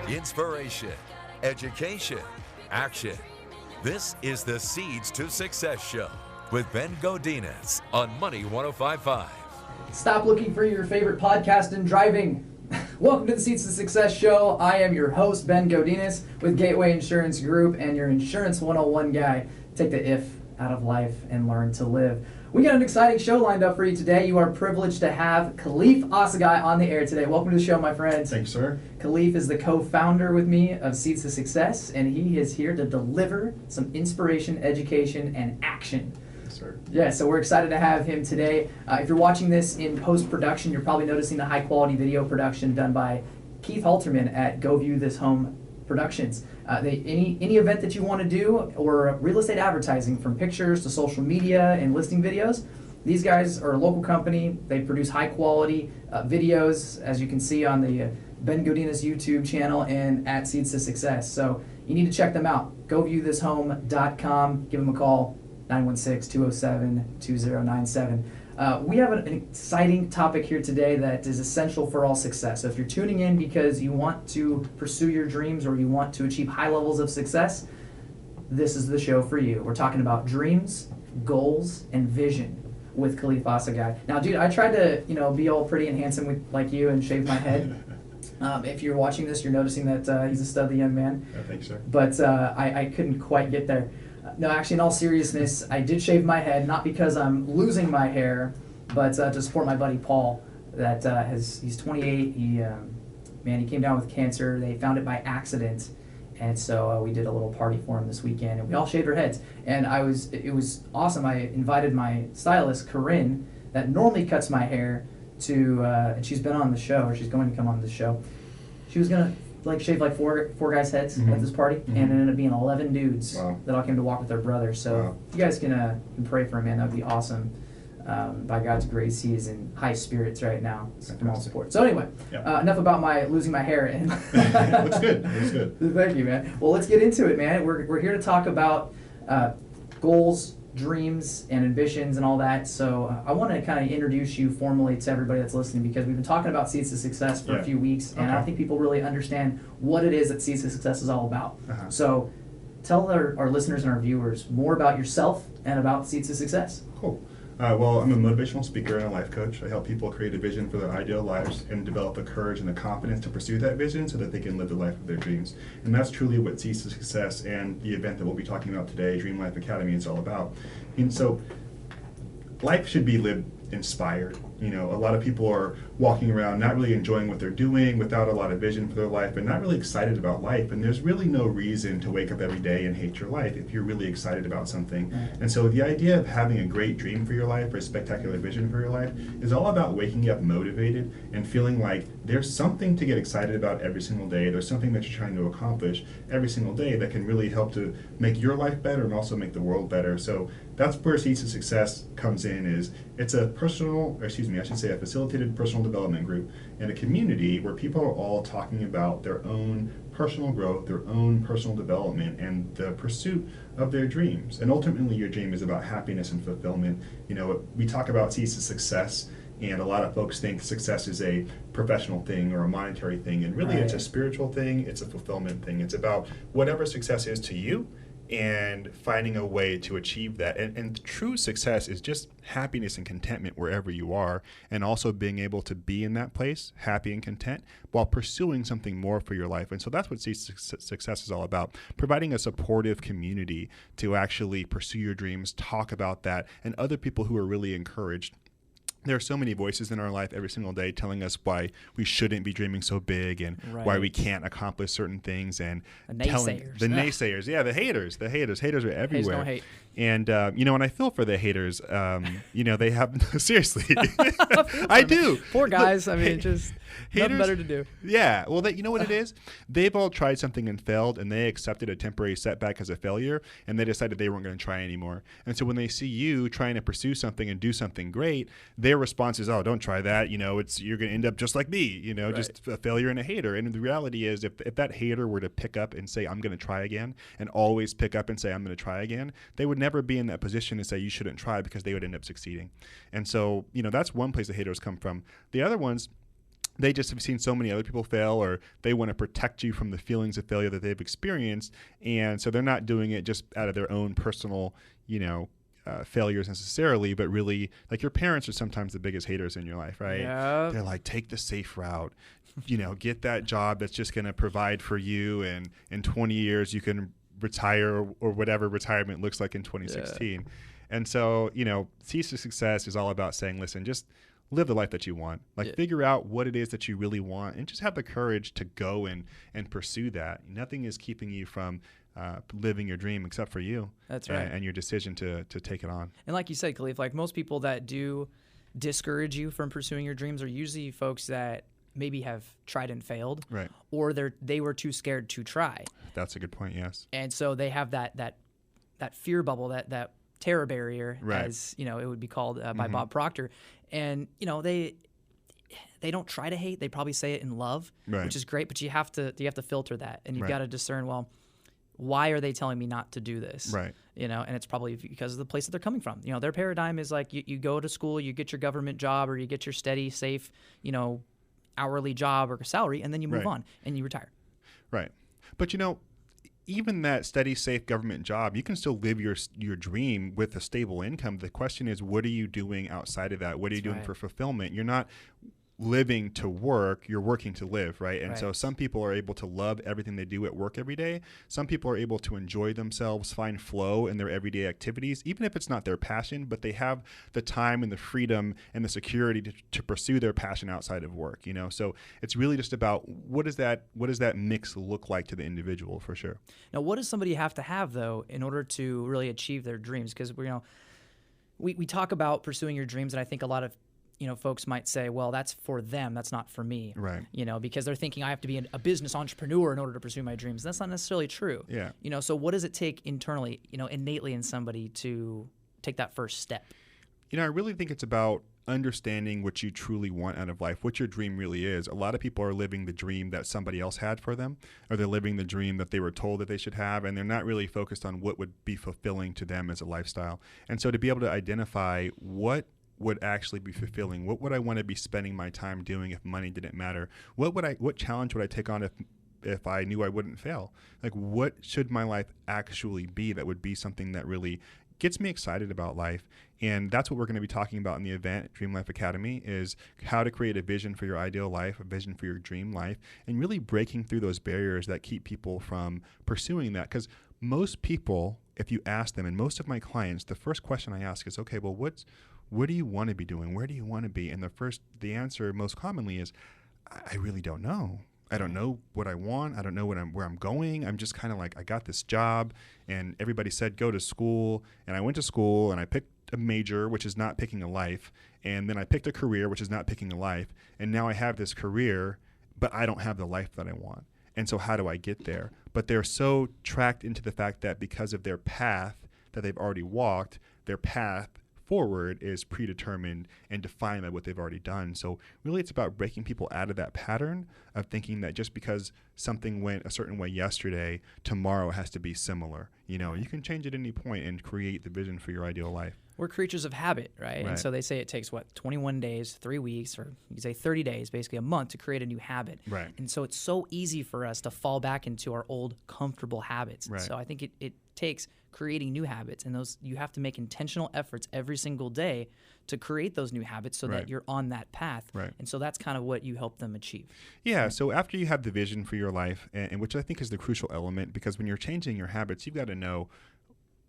inspiration, education, action. This is the Seeds to Success Show with Ben Godinez on Money 105.5. Stop looking for your favorite podcast and driving. Welcome to the Seeds to Success Show. I am your host, Ben Godinez, with Gateway Insurance Group and your Insurance 101 guy. Take the if out of life and learn to live. We got an exciting show lined up for you today. You are privileged to have Caliph Assagai on the air today. Welcome to the show, my friend. Thanks, sir. Caliph is the co-founder with me of Seeds to Success, and he is here to deliver some inspiration, education, and action. Yes, sir. Yeah, so we're excited to have him today. If you're watching this in post-production, you're probably noticing the high-quality video production done by Keith Halterman at Go View This Home Productions. Any event that you want to do, or real estate advertising, from pictures to social media and listing videos, these guys are a local company. They produce high-quality videos, as you can see on the Ben Godinez YouTube channel and at Seeds to Success. So you need to check them out. GoViewThisHome.com. Give them a call. 916-207-2097. We have an exciting topic here today that is essential for all success. So if you're tuning in because you want to pursue your dreams or you want to achieve high levels of success, this is the show for you. We're talking about dreams, goals, and vision with Caliph Assagai. Now, dude, I tried to be all pretty and handsome like you and shave my head. If you're watching this, you're noticing that he's a studly young man. Thanks, sir. But I couldn't quite get there. No, actually, in all seriousness, I did shave my head, not because I'm losing my hair, but to support my buddy Paul. He's 28. He came down with cancer. They found it by accident, and so we did a little party for him this weekend, and we all shaved our heads. And it was awesome. I invited my stylist Corinne, that normally cuts my hair, and she's been on the show, or she's going to come on the show. She was gonna shave four guys' heads at this party, and it ended up being 11 dudes that all came to walk with their brother. So if you guys can pray for him, man, that would be awesome. By God's grace, he is in high spirits right now. From all support. So anyway, enough about my losing my hair. Looks good. Looks good. Thank you, man. Well, let's get into it, man. We're here to talk about goals, dreams, and ambitions and all that. So I want to kind of introduce you formally to everybody that's listening, because we've been talking about Seeds to Success for a few weeks, and I don't think people really understand what it is that Seeds to Success is all about. So tell our listeners and our viewers more about yourself and about Seeds to Success. Cool. Well, I'm a motivational speaker and a life coach. I help people create a vision for their ideal lives and develop the courage and the confidence to pursue that vision so that they can live the life of their dreams. And that's truly what Seeds to Success and the event that we'll be talking about today, Dream Life Academy, is all about. And so life should be lived inspired. A lot of people are walking around not really enjoying what they're doing, without a lot of vision for their life, and not really excited about life. And there's really no reason to wake up every day and hate your life if you're really excited about something. And so the idea of having a great dream for your life or a spectacular vision for your life is all about waking up motivated and feeling like there's something to get excited about every single day. There's something that you're trying to accomplish every single day that can really help to make your life better and also make the world better. So that's where Seeds to Success comes in. It's a facilitated personal development group and a community where people are all talking about their own personal growth, their own personal development, and the pursuit of their dreams. And ultimately, your dream is about happiness and fulfillment. We talk about Seeds to Success, and a lot of folks think success is a professional thing or a monetary thing, and really it's a spiritual thing, it's a fulfillment thing. It's about whatever success is to you and finding a way to achieve that. And true success is just happiness and contentment wherever you are, and also being able to be in that place, happy and content, while pursuing something more for your life. And so that's what success is all about, providing a supportive community to actually pursue your dreams, talk about that, and other people who are really encouraged. There are so many voices in our life every single day telling us why we shouldn't be dreaming so big and why we can't accomplish certain things, and the naysayers. The haters are everywhere. Haters don't hate. And and I feel for the haters. They have seriously. I do. Poor guys. I mean, just nothing better to do. Yeah. Well, you know what it is? They've all tried something and failed, and they accepted a temporary setback as a failure, and they decided they weren't going to try anymore. And so when they see you trying to pursue something and do something great, their response is, "Oh, don't try that. You're going to end up just like me. Just a failure and a hater." And the reality is, if that hater were to pick up and say, "I'm going to try again," and always pick up and say, "I'm going to try again," they would never be in that position to say you shouldn't try, because they would end up succeeding. And so, that's one place the haters come from. The other ones, they just have seen so many other people fail, or they want to protect you from the feelings of failure that they've experienced. And so they're not doing it just out of their own personal, failures necessarily, but really, like, your parents are sometimes the biggest haters in your life, right? Yep. They're like, take the safe route, get that job that's just going to provide for you, and in 20 years you can retire, or whatever retirement looks like in 2016. Yeah. And so, Seeds to Success is all about saying, listen, just live the life that you want. Figure out what it is that you really want, and just have the courage to go and pursue that. Nothing is keeping you from living your dream except for you. That's right. And your decision to take it on. And like you said, Caliph, like most people that do discourage you from pursuing your dreams are usually folks that maybe have tried and failed, right? Or they were too scared to try. That's a good point. Yes. And so they have that fear bubble, that terror barrier, right, as it would be called by Bob Proctor. And they don't try to hate. They probably say it in love, right, which is great. But you have to filter that, and you've right, got to discern, well, why are they telling me not to do this? Right. And it's probably because of the place that they're coming from. Their paradigm is like you go to school, you get your government job, or you get your steady, safe, hourly job or salary, and then you move right, on and you retire. Right. But even that steady, safe government job, you can still live your dream with a stable income. The question is, what are you doing outside of that? What are you doing for fulfillment? You're not living to work, you're working to live, right? And so some people are able to love everything they do at work every day. Some people are able to enjoy themselves, find flow in their everyday activities, even if it's not their passion, but they have the time and the freedom and the security to pursue their passion outside of work, So it's really just about what does that mix look like to the individual, for sure. Now, what does somebody have to have, though, in order to really achieve their dreams? Because we talk about pursuing your dreams, and I think a lot of folks might say, well, that's for them, that's not for me. Right. Because they're thinking I have to be a business entrepreneur in order to pursue my dreams. That's not necessarily true. Yeah. So what does it take internally, innately in somebody to take that first step? I really think it's about understanding what you truly want out of life, what your dream really is. A lot of people are living the dream that somebody else had for them, or they're living the dream that they were told that they should have, and they're not really focused on what would be fulfilling to them as a lifestyle. And so to be able to identify what would actually be fulfilling, what would I want to be spending my time doing if money didn't matter? What challenge would I take on if I knew I wouldn't fail? Like, what should my life actually be that would be something that really gets me excited about life? And that's what we're going to be talking about in the event, Dream Life Academy, is how to create a vision for your ideal life, a vision for your dream life, and really breaking through those barriers that keep people from pursuing that. Because most people, if you ask them, and most of my clients, the first question I ask is, okay, well, what do you want to be doing? Where do you want to be? And the answer most commonly is, I really don't know. I don't know what I want. I don't know where I'm going. I'm just kind of like, I got this job and everybody said go to school, and I went to school and I picked a major, which is not picking a life, and then I picked a career, which is not picking a life, and now I have this career, but I don't have the life that I want. And so how do I get there? But they're so tracked into the fact that because of their path that they've already walked, their path forward is predetermined and defined by what they've already done. So really it's about breaking people out of that pattern of thinking that just because something went a certain way yesterday, tomorrow has to be similar. You can change at any point and create the vision for your ideal life. We're creatures of habit, right? And so they say it takes, 21 days, 3 weeks, or you could say 30 days, basically a month, to create a new habit. Right. And so it's so easy for us to fall back into our old comfortable habits. Right. So I think it takes creating new habits, and those you have to make intentional efforts every single day to create those new habits so that you're on that path. Right. And so that's kind of what you help them achieve. Yeah, so after you have the vision for your life, and which I think is the crucial element, because when you're changing your habits, you've got to know,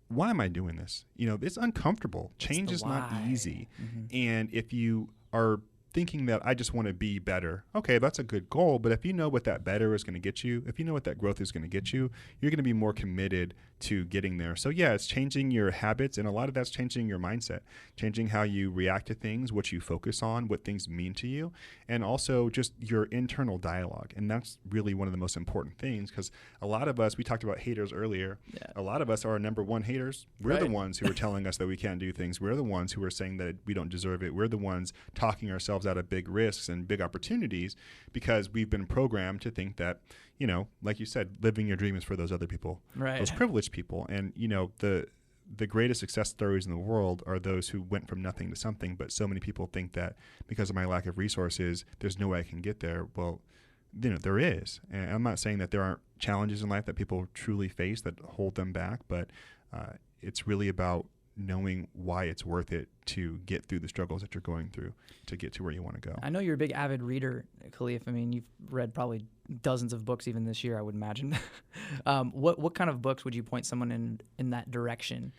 why am I doing this? It's uncomfortable. Change is not easy. Mm-hmm. And if you are thinking that I just want to be better, okay, that's a good goal. But if you know what that better is going to get you, if you know what that growth is going to get you, you're going to be more committed to getting there. So yeah, it's changing your habits, and a lot of that's changing your mindset, changing how you react to things, what you focus on, what things mean to you, and also just your internal dialogue. And that's really one of the most important things, because a lot of us, we talked about haters earlier, a lot of us are our number one haters. We're the ones who are telling us that we can't do things. We're the ones who are saying that we don't deserve it. We're the ones talking ourselves out of big risks and big opportunities, because we've been programmed to think that, like you said, living your dream is for those other people, those privileged people. And, the greatest success stories in the world are those who went from nothing to something. But so many people think that because of my lack of resources, there's no way I can get there. Well, there is. And I'm not saying that there aren't challenges in life that people truly face that hold them back, but it's really about knowing why it's worth it to get through the struggles that you're going through to get to where you want to go. I know you're a big avid reader, Caliph. I mean, you've read probably dozens of books even this year, I would imagine. What kind of books would you point someone in that direction?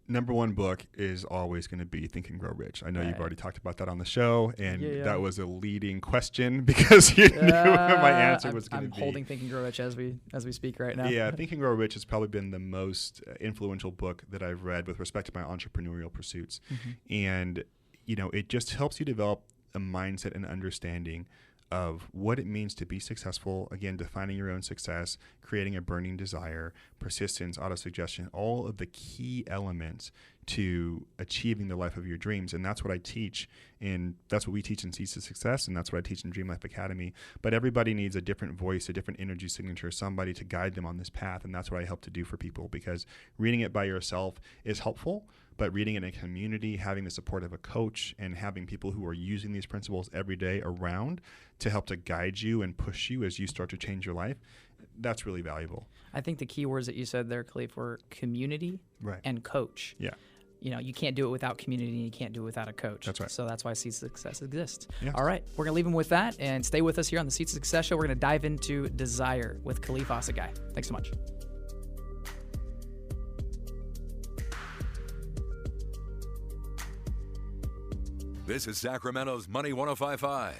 Number one book is always going to be Think and Grow Rich. I know you've already talked about that on the show, and that was a leading question because you knew what my answer was going to be. I'm holding Think and Grow Rich as we speak right now. Yeah, Think and Grow Rich has probably been the most influential book that I've read with respect to my entrepreneurial pursuits. And, it just helps you develop a mindset and understanding of what it means to be successful, again, defining your own success, creating a burning desire, persistence, autosuggestion, all of the key elements to achieving the life of your dreams. And that's what I teach, and that's what we teach in Seeds to Success, and that's what I teach in Dream Life Academy. But everybody needs a different voice, a different energy signature, somebody to guide them on this path, and that's what I help to do for people, because reading it by yourself is helpful, but reading it in a community, having the support of a coach, and having people who are using these principles every day around to help to guide you and push you as you start to change your life, that's really valuable. I think the key words that you said there, Caliph, were community and coach. Yeah. You can't do it without community, and you can't do it without a coach. That's right. So that's why Seeds of Success exists. Yes. All right. We're going to leave them with that, and stay with us here on the Seeds of Success show. We're going to dive into desire with Caliph Assagai. Thanks so much. This is Sacramento's Money 105.5.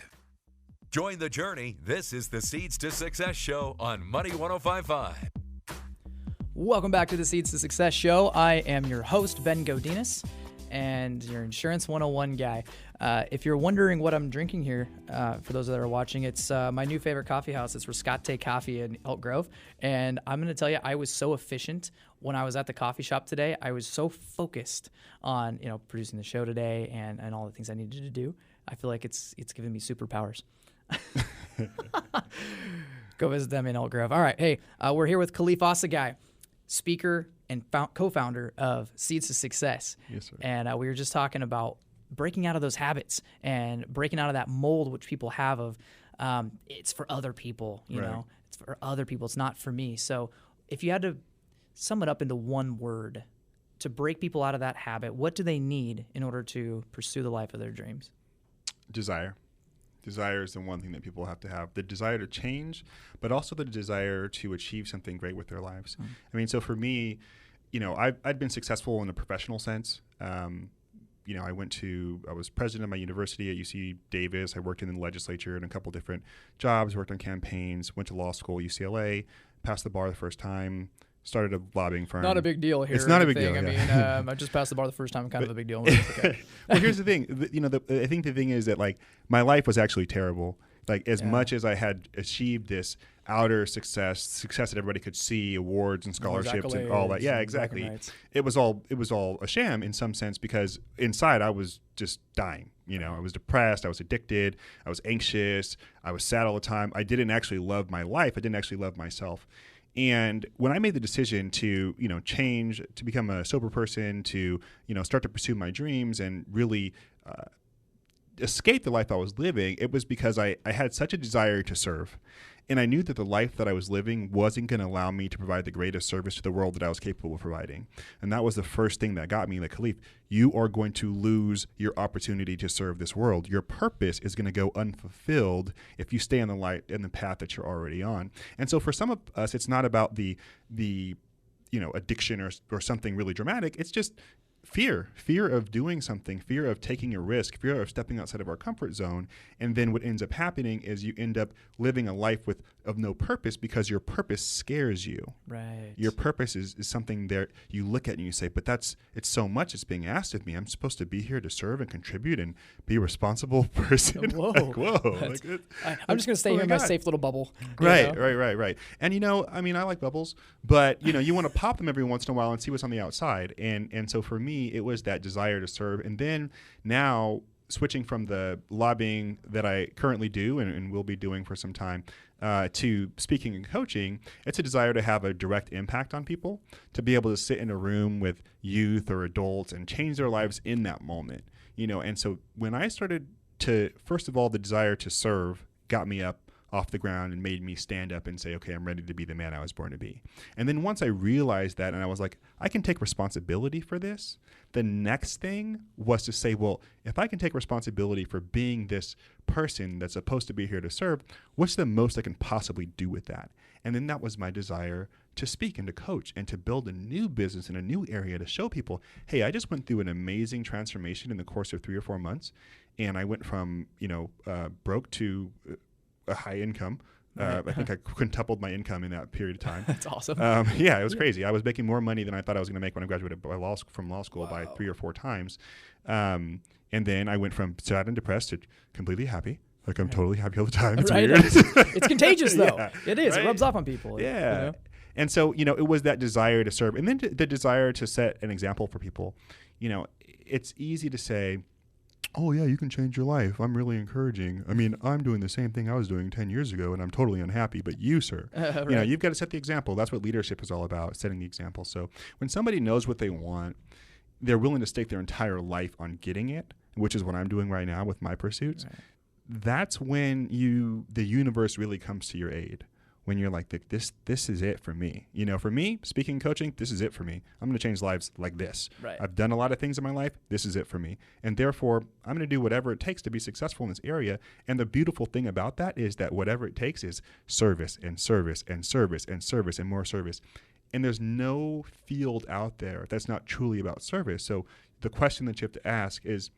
Join the journey. This is the Seeds to Success show on Money 105.5. Welcome back to the Seeds to Success show. I am your host, Ben Godinez, and your Insurance 101 guy. If you're wondering what I'm drinking here, for those that are watching, it's my new favorite coffee house. It's Riscate Coffee in Elk Grove. And I'm going to tell you, I was so efficient when I was at the coffee shop today. I was so focused on producing the show today and all the things I needed to do. I feel like it's giving me superpowers. Go visit them in Elk Grove. All right. Hey, we're here with Caliph Assagai, speaker and co-founder of Seeds to Success. Yes, sir. And we were just talking about breaking out of those habits and breaking out of that mold which people have of it's for other people, you know. It's for other people. It's not for me. So if you had to sum it up into one word to break people out of that habit, what do they need in order to pursue the life of their dreams? Desire. Desire is the one thing that people have to have. The desire to change, but also the desire to achieve something great with their lives. I mean, so for me, I'd been successful in a professional sense. I was president of my university at UC Davis. I worked in the legislature in a couple different jobs, worked on campaigns, went to law school at UCLA, passed the bar the first time, started a lobbying firm. Not a big deal here. It's not a big deal. I mean, I just passed the bar the first time. Kind of a big deal. Okay. Well, here's the thing. I think the thing is that my life was actually terrible. As much as I had achieved this outer success that everybody could see, awards and scholarships and all that. Yeah, exactly. It was all a sham in some sense, because inside I was just dying. I was depressed. I was addicted. I was anxious. I was sad all the time. I didn't actually love my life. I didn't actually love myself. And when I made the decision to, change, to become a sober person, to, start to pursue my dreams and really escape the life I was living, it was because I had such a desire to serve. And I knew that the life that I was living wasn't going to allow me to provide the greatest service to the world that I was capable of providing. And that was the first thing that got me, Caliph, you are going to lose your opportunity to serve this world. Your purpose is going to go unfulfilled if you stay on the path that you're already on. And so for some of us, it's not about the addiction or something really dramatic. It's just fear of doing something, fear of taking a risk, fear of stepping outside of our comfort zone. And then what ends up happening is you end up living a life of no purpose, because your purpose scares you. Right. Your purpose is something that you look at and you say, but it's so much that's being asked of me. I'm supposed to be here to serve and contribute and be a responsible person. Whoa. I'm just going to stay here in my safe little bubble. Right. And I like bubbles, but you want to pop them every once in a while and see what's on the outside. And so for me, it was that desire to serve. And then now switching from the lobbying that I currently do and will be doing for some time to speaking and coaching, it's a desire to have a direct impact on people, to be able to sit in a room with youth or adults and change their lives in that moment. And so when I started to, first of all, the desire to serve got me up off the ground and made me stand up and say, okay, I'm ready to be the man I was born to be. And then once I realized that and I was like, I can take responsibility for this, the next thing was to say, well, if I can take responsibility for being this person that's supposed to be here to serve, what's the most I can possibly do with that? And then that was my desire to speak and to coach and to build a new business in a new area to show people, hey, I just went through an amazing transformation in the course of 3 or 4 months. And I went from, broke to a high income. I think I quintupled my income in that period of time. That's awesome. Yeah, it was crazy. I was making more money than I thought I was going to make when I graduated from law school by 3 or 4 times. And then I went from sad and depressed to completely happy. Like I'm totally happy all the time. It's weird. It's contagious though. Yeah, it is. right? It rubs off on people. Yeah. And so, it was that desire to serve. And then the desire to set an example for people. It's easy to say, oh, yeah, you can change your life. I'm really encouraging. I mean, I'm doing the same thing I was doing 10 years ago, and I'm totally unhappy. But you, sir, right. You've got to set the example. That's what leadership is all about, setting the example. So when somebody knows what they want, they're willing to stake their entire life on getting it, which is what I'm doing right now with my pursuits. Right. That's when the universe really comes to your aid. When you're like, this is it for me. For me, speaking, coaching, this is it for me. I'm going to change lives like this. Right. I've done a lot of things in my life. This is it for me. And therefore, I'm going to do whatever it takes to be successful in this area. And the beautiful thing about that is that whatever it takes is service and service and service and service and more service. And there's no field out there that's not truly about service. So the question that you have to ask is,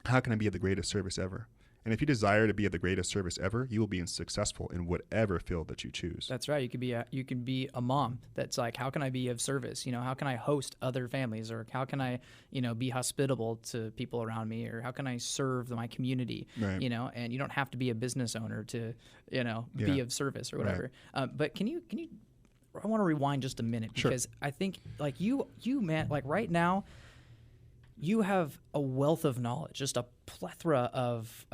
how can I be of the greatest service ever? And if you desire to be of the greatest service ever, you will be successful in whatever field that you choose. That's right. You can be a mom that's like, how can I be of service? How can I host other families, or how can I, be hospitable to people around me, or how can I serve my community? Right. And you don't have to be a business owner to, be of service or whatever. Right. But can you? I want to rewind just a minute because I think like you man, like right now, you have a wealth of knowledge, just a plethora of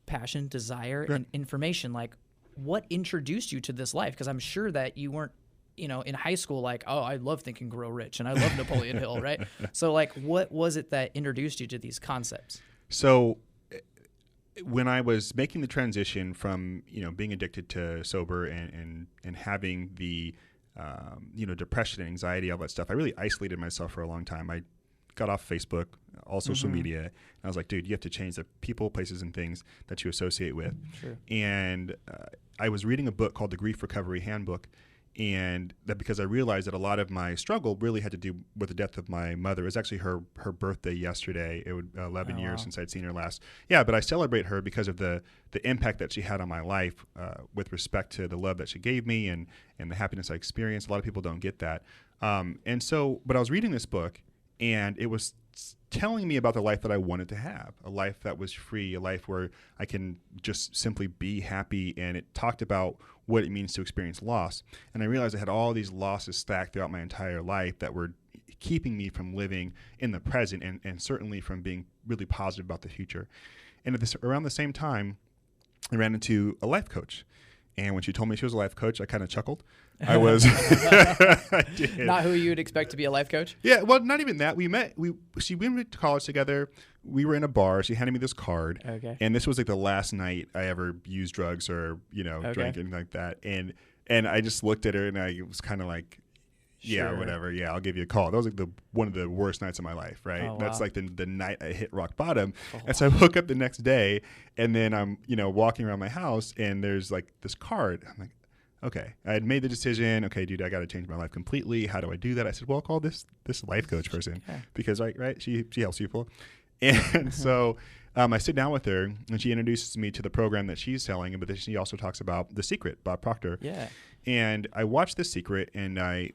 passion, desire, and information. Like, what introduced you to this life? Because I'm sure that you weren't, in high school, like, oh, I love Think and Grow Rich, and I love Napoleon Hill, right? So, like, what was it that introduced you to these concepts? So, when I was making the transition from, being addicted to sober and having the, depression and anxiety, all that stuff, I really isolated myself for a long time. I got off Facebook, all social media. And I was like, dude, you have to change the people, places, and things that you associate with. Sure. And I was reading a book called The Grief Recovery Handbook. And that because I realized that a lot of my struggle really had to do with the death of my mother. It was actually her birthday yesterday. It would 11 years since I'd seen her last. Yeah, but I celebrate her because of the impact that she had on my life with respect to the love that she gave me and the happiness I experienced. A lot of people don't get that. But I was reading this book, and it was telling me about the life that I wanted to have, a life that was free, a life where I can just simply be happy. And it talked about what it means to experience loss. And I realized I had all these losses stacked throughout my entire life that were keeping me from living in the present and certainly from being really positive about the future. And around the same time, I ran into a life coach. And when she told me she was a life coach, I kind of chuckled. I was I did. Not who you would expect to be a life coach? Yeah, well, not even that. We went to college together. We were in a bar. She handed me this card. Okay. And this was like the last night I ever used drugs or, drank anything like that. And I just looked at her and I was kind of like, yeah, whatever. Yeah, I'll give you a call. That was like one of the worst nights of my life, right? Oh, wow. That's like the night I hit rock bottom. Oh. And so I woke up the next day, and then I'm, walking around my house, and there's like this card. I'm like, okay. I had made the decision. Okay, dude, I got to change my life completely. How do I do that? I said, well, I'll call this life coach person because right, she helps people. And so I sit down with her, and she introduces me to the program that she's selling, but then she also talks about The Secret, Bob Proctor. Yeah. And I watched The Secret, and I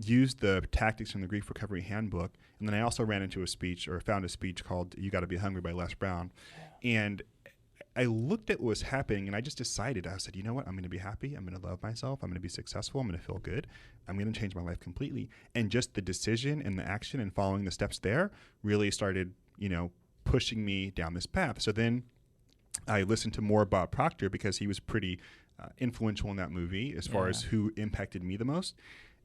used the tactics from the Grief Recovery Handbook, and then I also found a speech called You Gotta Be Hungry by Les Brown. And I looked at what was happening, and I just decided, I said, you know what, I'm going to be happy, I'm going to love myself, I'm going to be successful, I'm going to feel good, I'm going to change my life completely. And just the decision and the action and following the steps there really started, pushing me down this path. So then I listened to more Bob Proctor because he was pretty influential in that movie as far as who impacted me the most.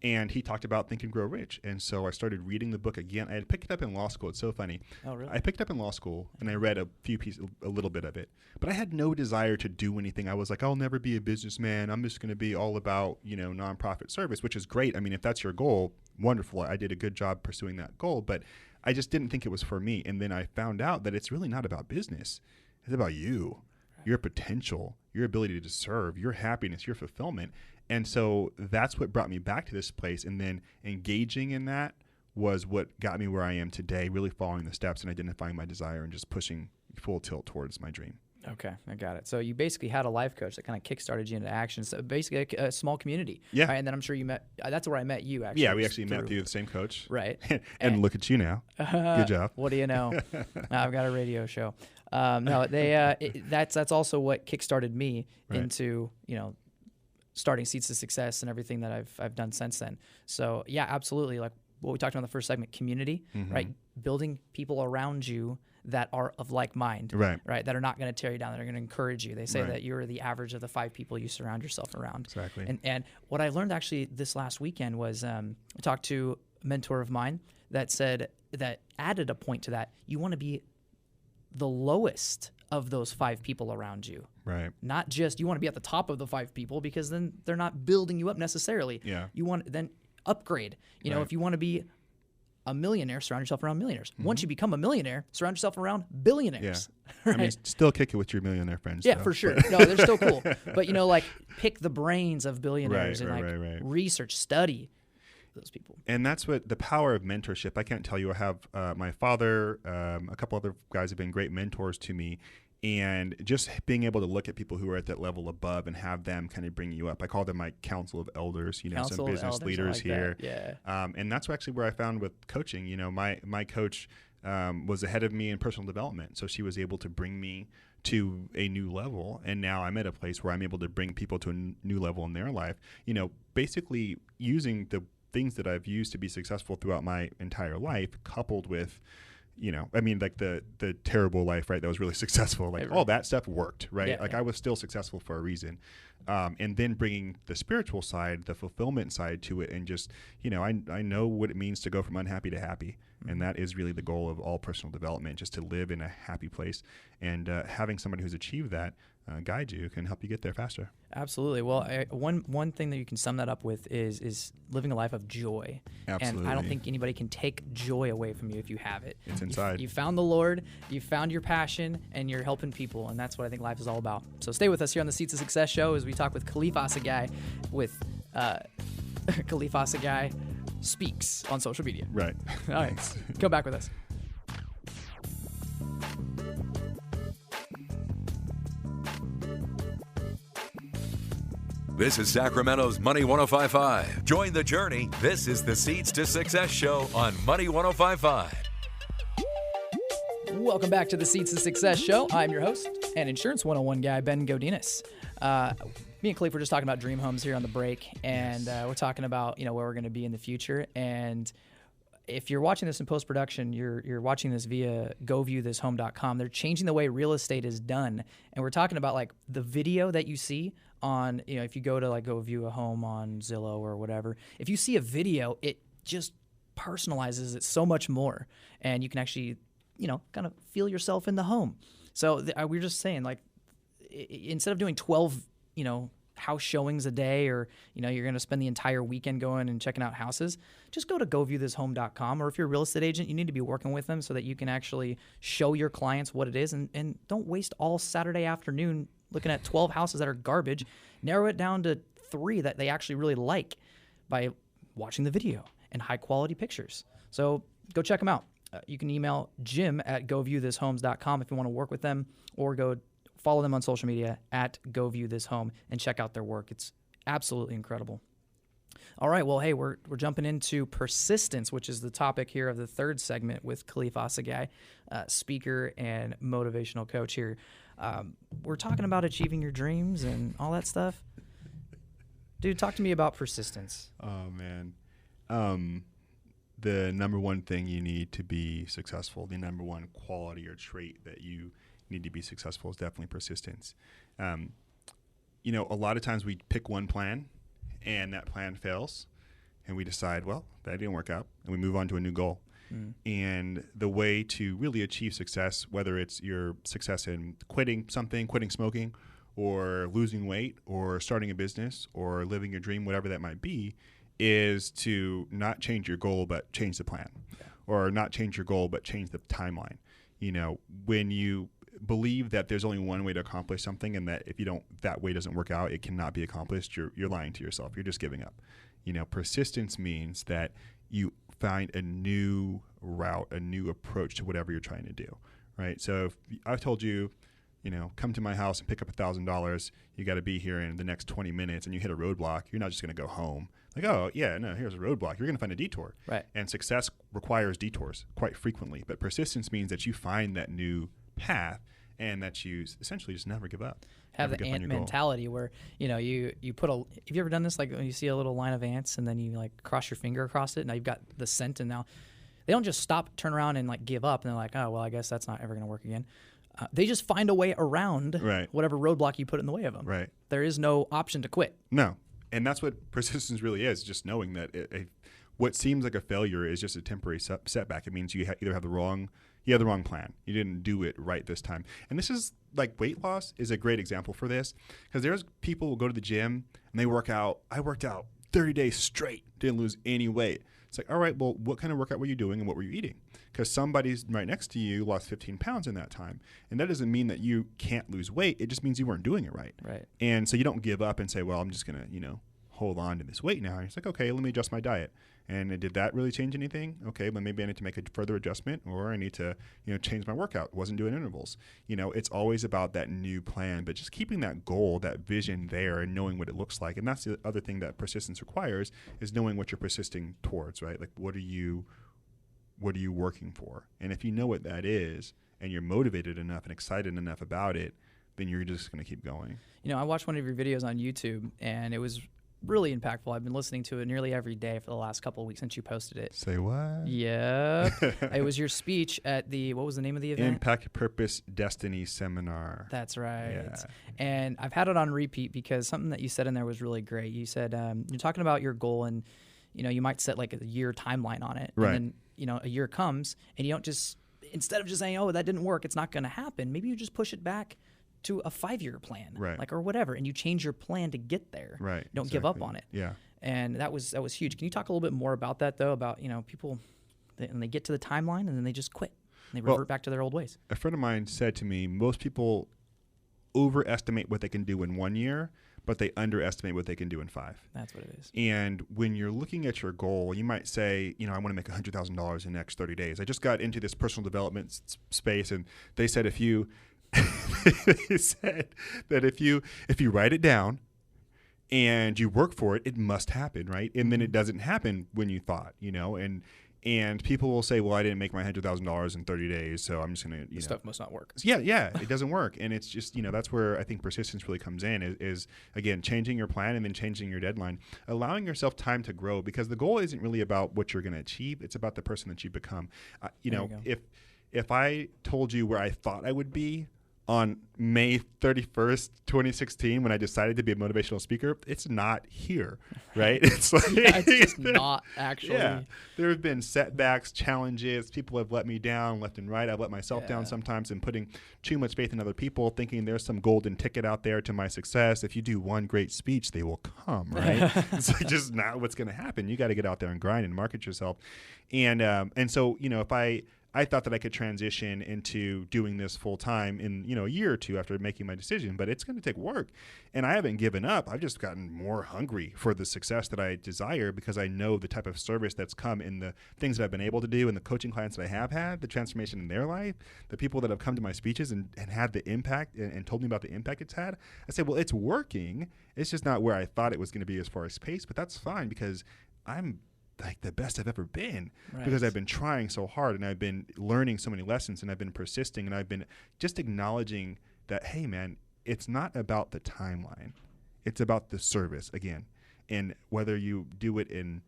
And he talked about Think and Grow Rich. And so I started reading the book again. I had picked it up in law school. It's so funny. Oh, really? I picked it up in law school and I read a few pieces, a little bit of it. But I had no desire to do anything. I was like, I'll never be a businessman. I'm just going to be all about, nonprofit service, which is great. I mean, if that's your goal, wonderful. I did a good job pursuing that goal. But I just didn't think it was for me. And then I found out that it's really not about business. It's about you, your potential, your ability to serve, your happiness, your fulfillment. And so that's what brought me back to this place. And then engaging in that was what got me where I am today, really following the steps and identifying my desire and just pushing full tilt towards my dream. Okay, I got it. So you basically had a life coach that kind of kickstarted you into action. So basically a small community. Yeah. Right? And then I'm sure you met, that's where I met you actually. Yeah, we actually met through the same coach. Right. and look at you now. Good job. What do you know? I've got a radio show. No, that's also what kickstarted me into, starting Seeds to Success and everything that I've done since then. So yeah, absolutely. Like what we talked about in the first segment, community, right? Building people around you that are of like mind, right? That are not going to tear you down, that are going to encourage you. They say that you're the average of the 5 people you surround yourself around. Exactly. And what I learned actually this last weekend was I talked to a mentor of mine that said that added a point to that. You want to be the lowest of those 5 people around you. Right. Not just you want to be at the top of the 5 people because then they're not building you up necessarily. Yeah. You want then upgrade. You know, if you want to be a millionaire, surround yourself around millionaires. Once you become a millionaire, surround yourself around billionaires. Yeah. Right? I mean, still kick it with your millionaire friends. Yeah, though. for sure. No, they're still cool. But pick the brains of billionaires and research, study those people. And that's what the power of mentorship. I can't tell you. I have my father, a couple other guys have been great mentors to me. And just being able to look at people who are at that level above and have them kind of bring you up. I call them my council of elders, some business leaders here. That. Yeah. And that's actually where I found with coaching. My coach was ahead of me in personal development. So she was able to bring me to a new level. And now I'm at a place where I'm able to bring people to a new level in their life, basically using the things that I've used to be successful throughout my entire life, coupled with the terrible life, right? That was really successful. All that stuff worked, right? Yeah, I was still successful for a reason. And then bringing the spiritual side, the fulfillment side to it. And just, I know what it means to go from unhappy to happy. And that is really the goal of all personal development, just to live in a happy place. And having somebody who's achieved that guide you can help you get there faster. Absolutely. Well, one thing that you can sum that up with is living a life of joy. Absolutely. And I don't think anybody can take joy away from you if you have it. It's inside. You found the Lord, you found your passion, and you're helping people, and that's what I think life is all about. So stay with us here on the Seeds to Success show as we talk with Caliph Assagai with Caliph Assagai Speaks on social media. Right. All right. Come back with us. This is Sacramento's Money 105.5. Join the journey. This is the Seeds to Success show on Money 105.5. Welcome back to the Seeds to Success show. I'm your host and Insurance 101 guy, Ben Godinez. Me and Caliph were just talking about dream homes here on the break, and we're talking about where we're going to be in the future. And if you're watching this in post-production, you're watching this via goviewthishome.com. They're changing the way real estate is done, and we're talking about the video that you see on if you go to go view a home on Zillow or whatever. If you see a video, it just personalizes it so much more, and you can actually kind of feel yourself in the home. So we were just saying instead of doing 12 house showings a day, or you're going to spend the entire weekend going and checking out houses, just go to goviewthishome.com. Or if you're a real estate agent, you need to be working with them so that you can actually show your clients what it is, and don't waste all Saturday afternoon looking at 12 houses that are garbage. Narrow it down to 3 that they actually really like by watching the video and high quality pictures. So go check them out. You can email jim@goviewthishomes.com if you want to work with them, or go follow them on social media at goviewthishome and check out their work. It's absolutely incredible. All right, well, hey, we're jumping into persistence, which is the topic here of the third segment with Caliph Assagai, speaker and motivational coach here. We're talking about achieving your dreams and all that stuff. Dude, talk to me about persistence. Oh, man. the number one thing you need to be successful, the number one quality or trait that you need to be successful is definitely persistence. You know, a lot of times we pick one plan and that plan fails and we decide, well, that didn't work out, and we move on to a new goal. And the way to really achieve success, whether it's your success in quitting something, quitting smoking, or losing weight, or starting a business, or living your dream, whatever that might be, is to not change your goal but change the plan, or not change your goal but change the timeline. You know, when you believe that there's only one way to accomplish something, and that if you don't, that way doesn't work out, it cannot be accomplished, you're lying to yourself. You're just giving up. You know, persistence means that you find a new route, a new approach to whatever you're trying to do, right? So if I've told you, you know, come to my house and pick up $1,000, you got to be here in the next 20 minutes, and you hit a roadblock, you're not just going to go home. Like, oh, yeah, no, here's a roadblock. You're going to find a detour. Right. And success requires detours quite frequently. But persistence means that you find that new path and that you essentially just never give up. Have never the give up on ant your goal. mentality where, you know, you put a, have you ever done this? Like when you see a little line of ants and then you like cross your finger across it. Now you've got the scent, and now they don't just stop, turn around and like give up. And they're like, oh, well, I guess that's not ever going to work again. They just find a way around whatever roadblock you put in the way of them. Right. There is no option to quit. No. And that's what persistence really is, just knowing that what seems like a failure is just a temporary setback. It means you either have the wrong plan. You didn't do it right this time. And this is like weight loss is a great example for this, because there's people who go to the gym and they work out. I worked out 30 days straight, didn't lose any weight. It's like, all right, well, what kind of workout were you doing and what were you eating? Because somebody's right next to you lost 15 pounds in that time. And that doesn't mean that you can't lose weight. It just means you weren't doing it right. Right. And so you don't give up and say, well, I'm just going to, you know, hold on to this weight now. And it's like, okay, let me adjust my diet. And did that really change anything? Okay, but maybe I need to make a further adjustment, or I need to, you know, change my workout. Wasn't doing intervals. You know, it's always about that new plan, but just keeping that goal, that vision there, and knowing what it looks like. And that's the other thing that persistence requires, is knowing what you're persisting towards, right? Like, what are you working for? And if you know what that is, and you're motivated enough and excited enough about it, then you're just going to keep going. You know, I watched one of your videos on YouTube, and it was really impactful. I've been listening to it nearly every day for the last couple of weeks since you posted it. Say what? Yeah. It was your speech at what was the name of the event? Impact, Purpose, Destiny Seminar. That's right. Yeah. And I've had it on repeat because something that you said in there was really great. You said you're talking about your goal, and, you know, you might set like a year timeline on it. Right. And then, you know, a year comes and you don't just, instead of just saying, oh, that didn't work, it's not going to happen, maybe you just push it back to a 5-year plan, right, like, or whatever, and you change your plan to get there. Right. Don't give up on it. Yeah. And that was huge. Can you talk a little bit more about that, though? About, you know, people, and they get to the timeline and then they just quit. And they revert back to their old ways. A friend of mine said to me, most people overestimate what they can do in 1 year, but they underestimate what they can do in 5. That's what it is. And when you're looking at your goal, you might say, you know, I want to make $100,000 in the next 30 days. I just got into this personal development space, and they said they said that if you write it down and you work for it, it must happen, right? And then it doesn't happen when you thought, you know, and people will say, well, I didn't make my $100,000 in 30 days, so I'm just going to, Stuff must not work. Yeah, it doesn't work. And it's just, you know, that's where I think persistence really comes in, is again, changing your plan and then changing your deadline, allowing yourself time to grow, because the goal isn't really about what you're going to achieve. It's about the person that you become. If I told you where I thought I would be on May 31st, 2016, when I decided to be a motivational speaker, it's not here, right? It's like, it's just not actually. Yeah, there have been setbacks, challenges. People have let me down left and right. I've let myself down sometimes in putting too much faith in other people, thinking there's some golden ticket out there to my success. If you do one great speech, they will come, right? It's like just not what's going to happen. You got to get out there and grind and market yourself. And so, you know, if I thought that I could transition into doing this full time in, you know, a year or two after making my decision, but it's going to take work. And I haven't given up. I've just gotten more hungry for the success that I desire, because I know the type of service that's come in the things that I've been able to do, and the coaching clients that I have had, the transformation in their life, the people that have come to my speeches and had the impact and told me about the impact it's had. I say, well, it's working. It's just not where I thought it was going to be as far as pace, but that's fine, because I'm like the best I've ever been, because I've been trying so hard, and I've been learning so many lessons, and I've been persisting, and I've been just acknowledging that, hey man, it's not about the timeline. It's about the service again. And whether you do it in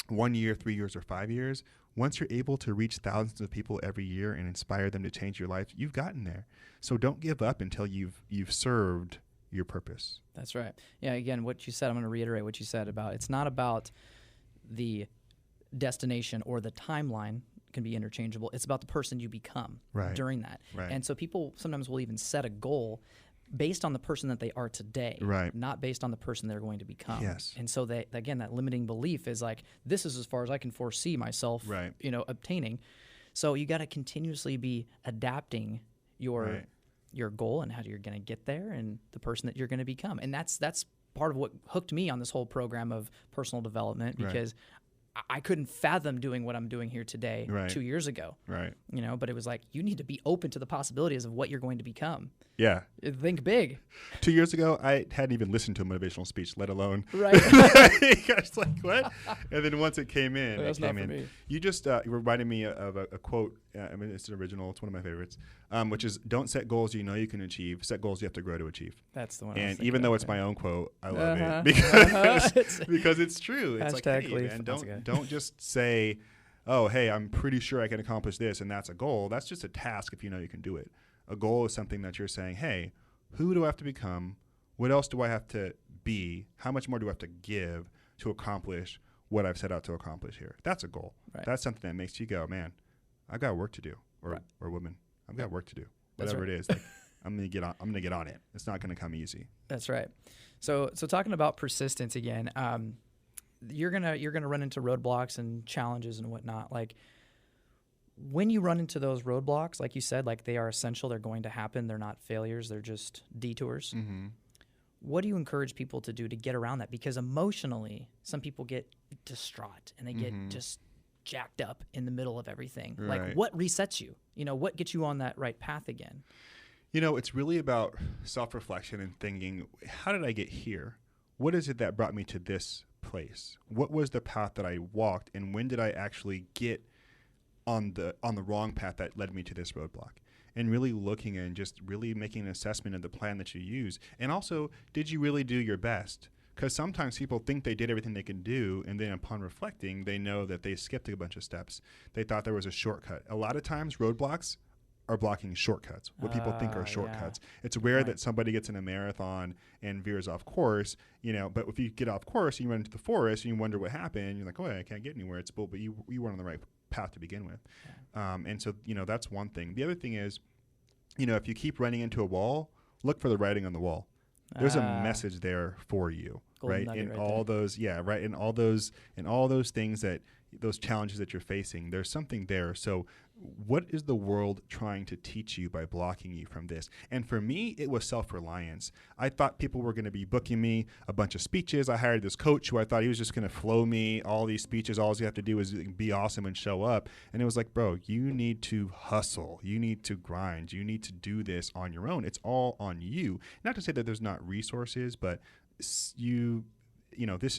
1 year, 3 years, or 5 years, once you're able to reach thousands of people every year and inspire them to change your life, you've gotten there. So don't give up until you've served your purpose. That's right. Yeah, again, what you said, I'm going to reiterate what you said about it's not about the destination or the timeline can be interchangeable. It's about the person you become during that. Right. And so people sometimes will even set a goal based on the person that they are today, not based on the person they're going to become. Yes. And so that, again, that limiting belief is like, this is as far as I can foresee myself, obtaining. So you got to continuously be adapting your goal and how you're going to get there and the person that you're going to become. And that's part of what hooked me on this whole program of personal development, because I couldn't fathom doing what I'm doing here today 2 years ago. But it was like, you need to be open to the possibilities of what you're going to become. Yeah. Think big. 2 years ago, I hadn't even listened to a motivational speech, let alone. I was like, what? And then once it came in, me. You just reminded me of a quote. I mean, it's an original. It's one of my favorites, which is, don't set goals you know you can achieve. Set goals you have to grow to achieve. That's the one. And even though it's my own quote, I love it because it's true. It's like, hey, man, don't just say, oh, hey, I'm pretty sure I can accomplish this, and that's a goal. That's just a task if you know you can do it. A goal is something that you're saying, hey, who do I have to become? What else do I have to be? How much more do I have to give to accomplish what I've set out to accomplish here? That's a goal. That's something that makes you go, man, I've got work to do, or woman, I've got work to do. Whatever it is, like, I'm gonna get on it. It's not gonna come easy. That's right. So talking about persistence again, you're gonna run into roadblocks and challenges and whatnot. Like, when you run into those roadblocks, like you said, like, they are essential. They're going to happen. They're not failures. They're just detours. Mm-hmm. What do you encourage people to do to get around that? Because emotionally, some people get distraught and they get just jacked up in the middle of everything. Like, what resets you? What gets you on that right path again? It's really about self-reflection and thinking, how did I get here? What is it that brought me to this place? What was the path that I walked, and when did I actually get on the wrong path that led me to this roadblock? And really looking and just really making an assessment of the plan that you use. And also, did you really do your best? Because sometimes people think they did everything they can do, and then upon reflecting, they know that they skipped a bunch of steps. They thought there was a shortcut. A lot of times, roadblocks are blocking shortcuts, what people think are shortcuts. It's rare that somebody gets in a marathon and veers off course, but if you get off course and you run into the forest and you wonder what happened, you're like, oh, I can't get anywhere. It's bull, but you weren't on the right path to begin with. And so, that's one thing. The other thing is, if you keep running into a wall, look for the writing on the wall. There's a message there for you, right? In all those, in all those things those challenges that you're facing, there's something there. So what is the world trying to teach you by blocking you from this? And for me, it was self-reliance. I thought people were going to be booking me a bunch of speeches. I hired this coach who I thought he was just going to flow me all these speeches. All you have to do is be awesome and show up. And it was like, bro, you need to hustle. You need to grind. You need to do this on your own. It's all on you. Not to say that there's not resources, but this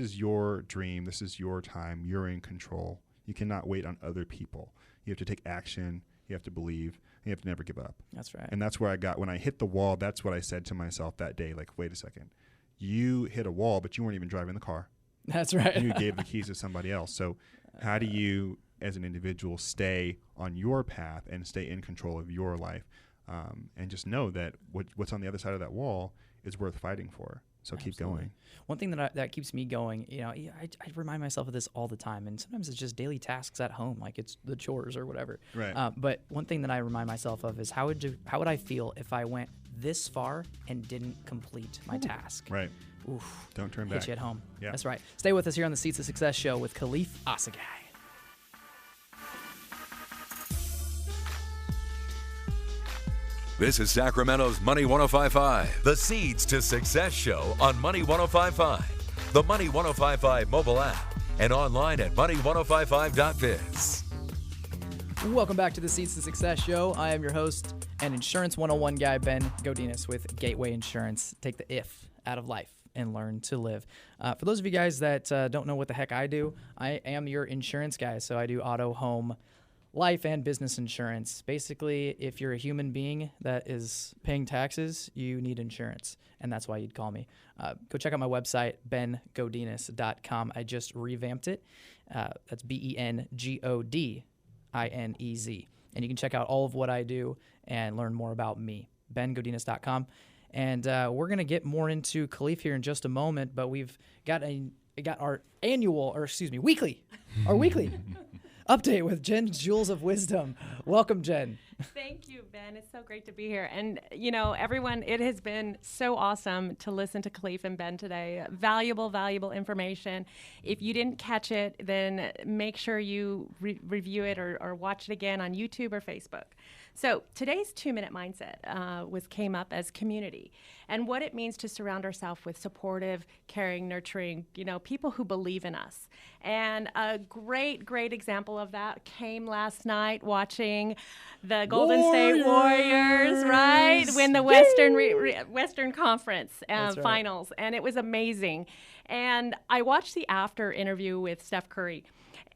is your dream. This is your time. You're in control. You cannot wait on other people. You have to take action. You have to believe. And you have to never give up. That's right. And that's where I got, when I hit the wall, that's what I said to myself that day. Like, wait a second. You hit a wall, but you weren't even driving the car. That's right. You gave the keys to somebody else. So how do you, as an individual, stay on your path and stay in control of your life? And just know that what's on the other side of that wall is worth fighting for. So keep going. One thing that keeps me going, I remind myself of this all the time, and sometimes it's just daily tasks at home, like it's the chores or whatever. Right. But one thing that I remind myself of is how would I feel if I went this far and didn't complete my task? Right. Oof. Don't turn back. Hit you at home. Yeah. That's right. Stay with us here on the Seeds of Success show with Caliph Assagai. This is Sacramento's Money 105.5, the Seeds to Success show on Money 105.5, the Money 105.5 mobile app, and online at money1055.biz. Welcome back to the Seeds to Success show. I am your host and Insurance 101 guy, Ben Godinez with Gateway Insurance. Take the if out of life and learn to live. For those of you guys that don't know what the heck I do, I am your insurance guy. So I do auto, home, life and business insurance. Basically, if you're a human being that is paying taxes, you need insurance, and that's why you'd call me. Go check out my website, bengodinez.com. I just revamped it. That's BenGodinez. And you can check out all of what I do and learn more about me, bengodinez.com. And we're going to get more into Caliph here in just a moment, but we've got our weekly update with Jen's Jewels of Wisdom. Welcome, Jen. Thank you, Ben. It's so great to be here. And, everyone, it has been so awesome to listen to Caliph and Ben today. Valuable, valuable information. If you didn't catch it, then make sure you review it or watch it again on YouTube or Facebook. So today's 2-minute mindset came up as community and what it means to surround ourselves with supportive, caring, nurturing, people who believe in us. And a great example of that came last night watching the Golden State Warriors, right, win the Western Conference finals. And it was amazing. And I watched the after interview with Steph Curry.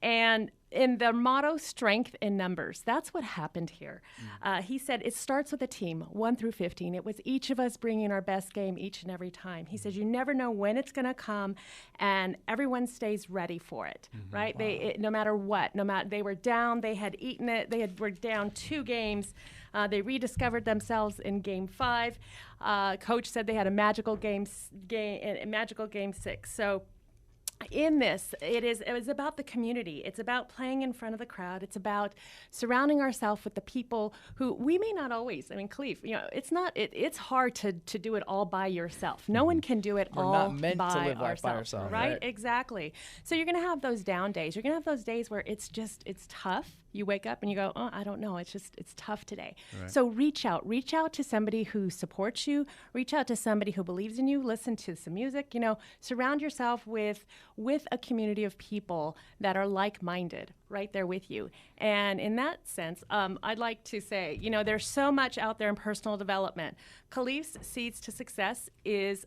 And in the motto, strength in numbers, that's what happened here. He said it starts with a team, 1 through 15. It was each of us bringing our best game each and every time. He says you never know when it's going to come, and everyone stays ready for it, right? Wow. No matter what, they were down, they had eaten it, were down 2 games. They rediscovered themselves in Game 5. Coach said they had a magical game 6. So in this, it was about the community. It's about playing in front of the crowd. It's about surrounding ourselves with the people who we may not always. I mean, Caliph, it's hard to do it all by yourself. No one can do it We're all not meant by to live life by ourselves, ourselves, right? Exactly. So you're going to have those down days. You're going to have those days where it's tough. You wake up and you go, I don't know. It's tough today. Right. So reach out to somebody who supports you. Reach out to somebody who believes in you. Listen to some music. Surround yourself with a community of people that are like-minded, right there with you. And in that sense, I'd like to say, there's so much out there in personal development. Caliph's Seeds to Success is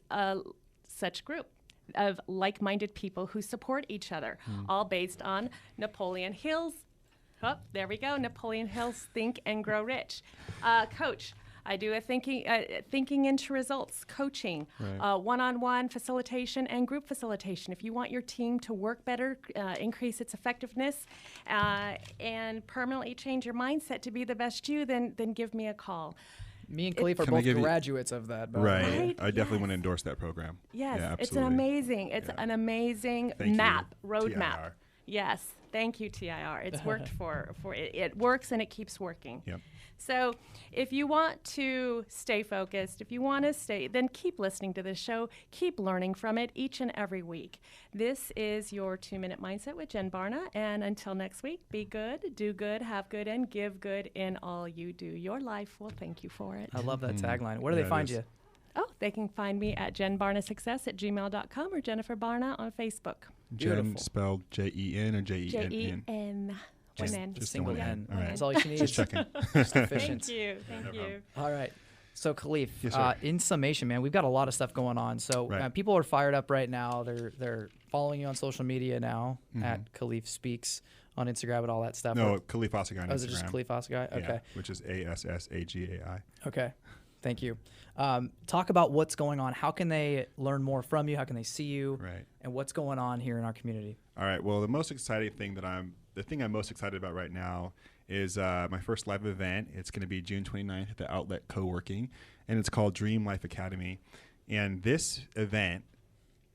such group of like-minded people who support each other, all based on Napoleon Hill's. Oh, there we go. Napoleon Hill's Think and Grow Rich. Coach, I do a thinking into results coaching, right. One-on-one facilitation and group facilitation. If you want your team to work better, increase its effectiveness, and permanently change your mindset to be the best you, then give me a call. Me and Caliph are both graduates of that. Right. I definitely want to endorse that program. Yes, yeah, it's an amazing roadmap. Yes. Thank you, TIR. It's worked for it. It works and it keeps working. Yep. So if you want to stay focused, if you want to stay, then keep listening to this show. Keep learning from it each and every week. This is your 2-Minute Mindset with Jen Barna. And until next week, be good, do good, have good, and give good in all you do. Your life will thank you for it. I love that tagline. Where do they find you? Oh, they can find me at jenbarnasuccess@gmail.com or Jennifer Barna on Facebook. Jen spelled Jen or Jen? Jen. Just single N. All right. That's all you need. Just checking. Just efficient. Thank you. All right. So Caliph, yes, in summation, man, we've got a lot of stuff going on. So people are fired up right now. They're following you on social media now at Caliph Speaks on Instagram and all that stuff. No, Caliph Assagai on Instagram. Oh, is it just Caliph Assagai? Okay. Yeah, which is ASSAGAI. Okay. Thank you. Talk about what's going on. How can they learn more from you? How can they see you? Right. And what's going on here in our community? All right. Well, the thing I'm most excited about right now is my first live event. It's going to be June 29th at the Outlet Co-working, and it's called Dream Life Academy. And this event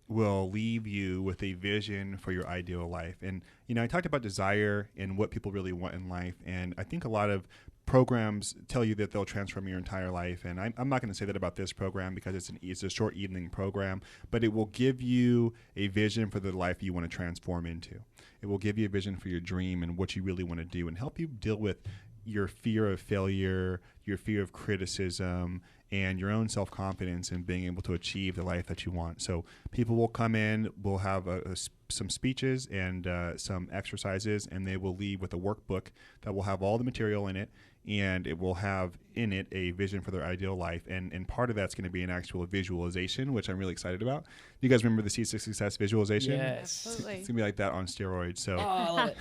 will leave you with a vision for your ideal life. And, I talked about desire and what people really want in life. And I think a lot of programs tell you that they'll transform your entire life. And I'm not going to say that about this program because it's a short evening program, but it will give you a vision for the life you want to transform into. It will give you a vision for your dream and what you really want to do and help you deal with your fear of failure, your fear of criticism, and your own self-confidence in being able to achieve the life that you want. So people will come in, we'll have some speeches and some exercises, and they will leave with a workbook that will have all the material in it. and it will have in it a vision for their ideal life. And part of that's going to be an actual visualization, which I'm really excited about. You guys remember the Seeds to Success visualization? Yes. Absolutely. It's going to be like that on steroids. So I love it.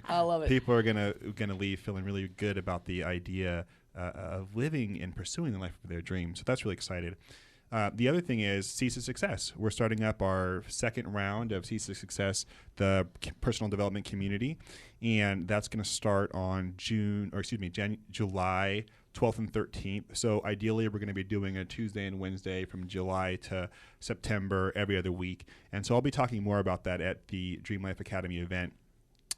I love it. people are gonna leave feeling really good about the idea of living and pursuing the life of their dreams. So that's really excited. The other thing is Seeds to Success. We're starting up our second round of Seeds to Success, the personal development community, and that's going to start on July 12th and 13th. So ideally, we're going to be doing a Tuesday and Wednesday from July to September every other week. And so I'll be talking more about that at the Dream Life Academy event.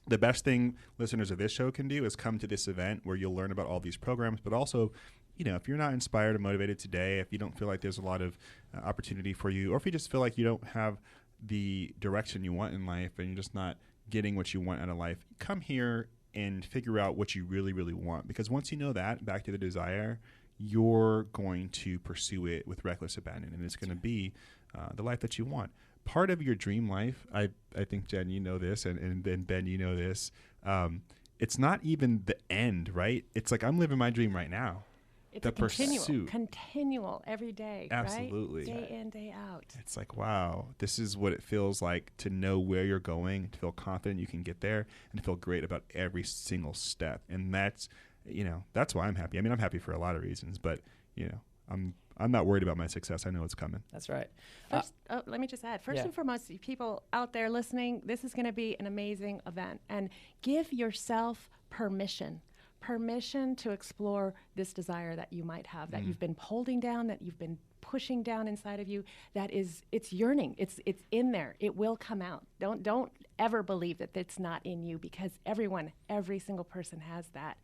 The best thing listeners of this show can do is come to this event where you'll learn about all these programs, but also, if you're not inspired or motivated today, if you don't feel like there's a lot of opportunity for you, or if you just feel like you don't have the direction you want in life and you're just not getting what you want out of life, come here and figure out what you really, really want. Because once you know that, back to the desire, you're going to pursue it with reckless abandon, and it's going to be the life that you want. Part of your dream life, I think, Jen, you know this, and Ben, you know this, it's not even the end, right? It's like I'm living my dream right now. It's the a continual every day, Absolutely. right? Day in, day out. It's like, wow, this is what it feels like to know where you're going, to feel confident you can get there, and to feel great about every single step. And that's why I'm happy. I mean, I'm happy for a lot of reasons, but, I'm not worried about my success. I know it's coming. That's right. First, let me just add, first and foremost, people out there listening, this is going to be an amazing event. And give yourself permission to explore this desire that you might have, that you've been holding down, that you've been pushing down inside of you, it's yearning. It's in there. It will come out. Don't ever believe that it's not in you, because every single person has that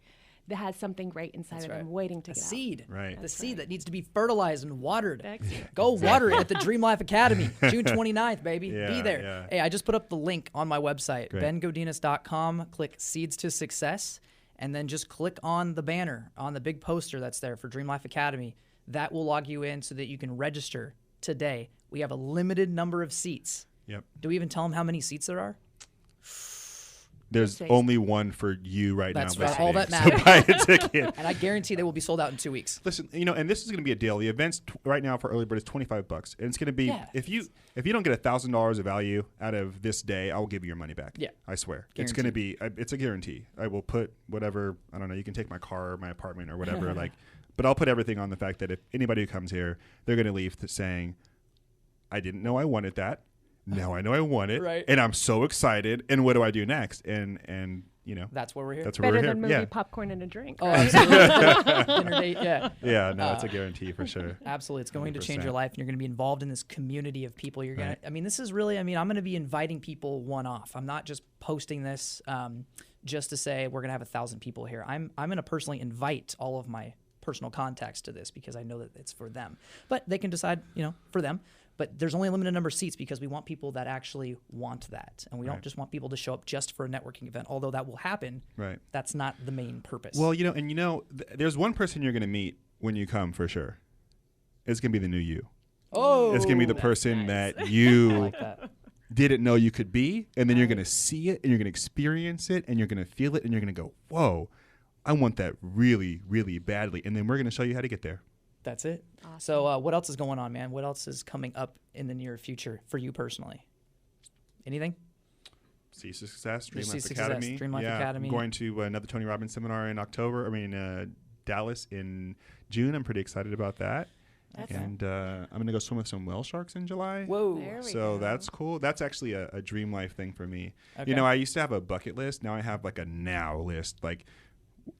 has something great inside of them waiting to get out. Seed. Right. The seed that needs to be fertilized and watered. Excellent. Go water it at the Dream Life Academy, June 29th, baby. Yeah, be there. yeah. Hey, I just put up the link on my website, Great. bengodinez.com. Click Seeds to Success, and then just click on the banner, on the big poster that's there for Dream Life Academy. That will log you in so that you can register today. We have a limited number of seats. Yep. Do we even tell them how many seats there are? There's only one for you right That's now. right. All that listening. matters. So buy a ticket. And I guarantee they will be sold out in 2 weeks. Listen, and this is going to be a deal. The event's right now for early bird is $25, and it's going to be if you don't get $1,000 of value out of this day, I will give you your money back. Yeah, I swear. Guaranteed. It's going to be. It's a guarantee. I will put whatever. I don't know. You can take my car or my apartment or whatever. But I'll put everything on the fact that if anybody who comes here, they're going to leave saying, "I didn't know I wanted that. Now I know I want it, Right. and I'm so excited. And what do I do next?" And that's where we're here. that's where Better we're here. than movie Yeah. popcorn and a drink. Oh, right? absolutely. Dinner date, yeah. Yeah, no, it's a guarantee for sure. Absolutely. It's going to change 100%. your life, and you're going to be involved in this community of people. You're going to, this is really, I'm going to be inviting people one-off. I'm not just posting this just to say we're going to have 1,000 people here. I'm going to personally invite all of my personal contacts to this because I know that it's for them. But they can decide, for them. But there's only a limited number of seats because we want people that actually want that. And we don't just want people to show up just for a networking event, although that will happen. Right. That's not the main purpose. Well, there's one person you're going to meet when you come for sure. It's going to be the new you. Oh, It's going to be the person that you like that. didn't know you could be, and then you're going to see it, and you're going to experience it, and you're going to feel it, and you're going to go, whoa, I want that really, really badly. And then we're going to show you how to get there. That's it. Awesome. So what else is going on, man? What else is coming up in the near future for you personally? Anything? Seeds to Success, Dream Seeds Life to Success, Academy. Dream Life Academy. I'm going to another Tony Robbins seminar in Dallas in June. I'm pretty excited about that. And I'm going to go swim with some whale sharks in July. Whoa. There we So go. that's cool. That's actually a dream life thing for me. Okay. I used to have a bucket list. Now I have like a now list. Like,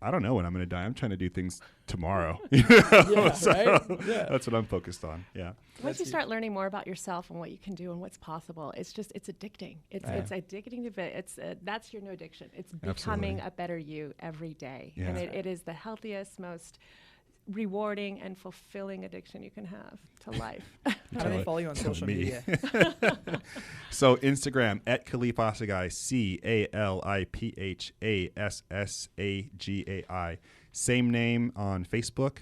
I don't know when I'm going to die. I'm trying to do things tomorrow. So right? Yeah. that's what I'm focused on. Yeah. Once you start learning more about yourself and what you can do and what's possible, it's addicting. It's addicting to it. That's your new addiction. It's becoming a better you every day. Yeah. And it is the healthiest, most rewarding and fulfilling addiction you can have to life. How do they follow you on social me. media? So Instagram at Caliph Assagai, CALIPHASSAGAI. Same name on Facebook.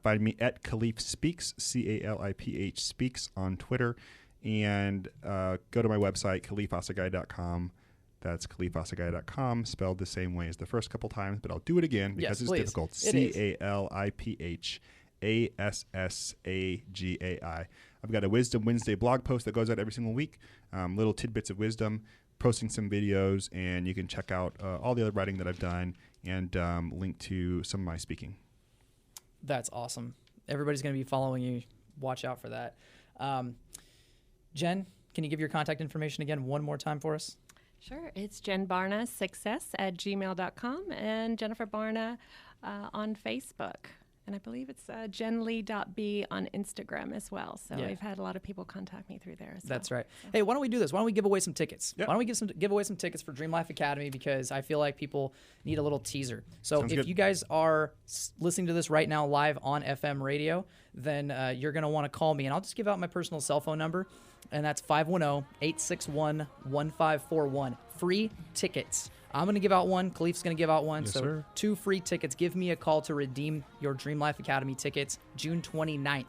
Find me at Caliph Speaks, CALIPH Speaks on Twitter. And go to my website, CaliphAssagai.com. That's CaliphAssagai.com, spelled the same way as the first couple times, but I'll do it again because it's please. difficult. CaliphaSsagai. I've got a Wisdom Wednesday blog post that goes out every single week, little tidbits of wisdom, posting some videos, and you can check out all the other writing that I've done and link to some of my speaking. That's awesome. Everybody's going to be following you. Watch out for that. Jen, can you give your contact information again one more time for us? Sure. It's jenbarnasuccess@gmail.com and Jennifer Barna on Facebook. And I believe it's jenlee.b on Instagram as well. So Yeah. I've had a lot of people contact me through there as well. That's right. Hey, why don't we do this? Why don't we give away some tickets? Yep. Why don't we give away some tickets for Dream Life Academy, because I feel like people need a little teaser. So Sounds if good. you guys are listening to this right now live on FM radio, then you're going to want to call me, and I'll just give out my personal cell phone number, and that's 510-861-1541. Free tickets. I'm going to give out one. Caliph's going to give out one. Yes, so sir. 2 free tickets. Give me a call to redeem your Dream Life Academy tickets June 29th.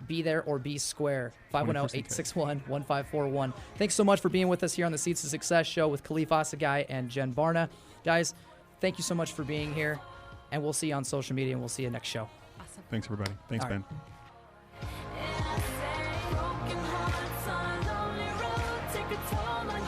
Be there or be square. 510-861-1541. Thanks so much for being with us here on the Seeds to Success show with Caliph Assagai and Jen Barna. Guys, thank you so much for being here, and we'll see you on social media, and we'll see you next show. Awesome. Thanks, everybody. Thanks, All right. Ben. Broken hearts on a lonely road take a toll on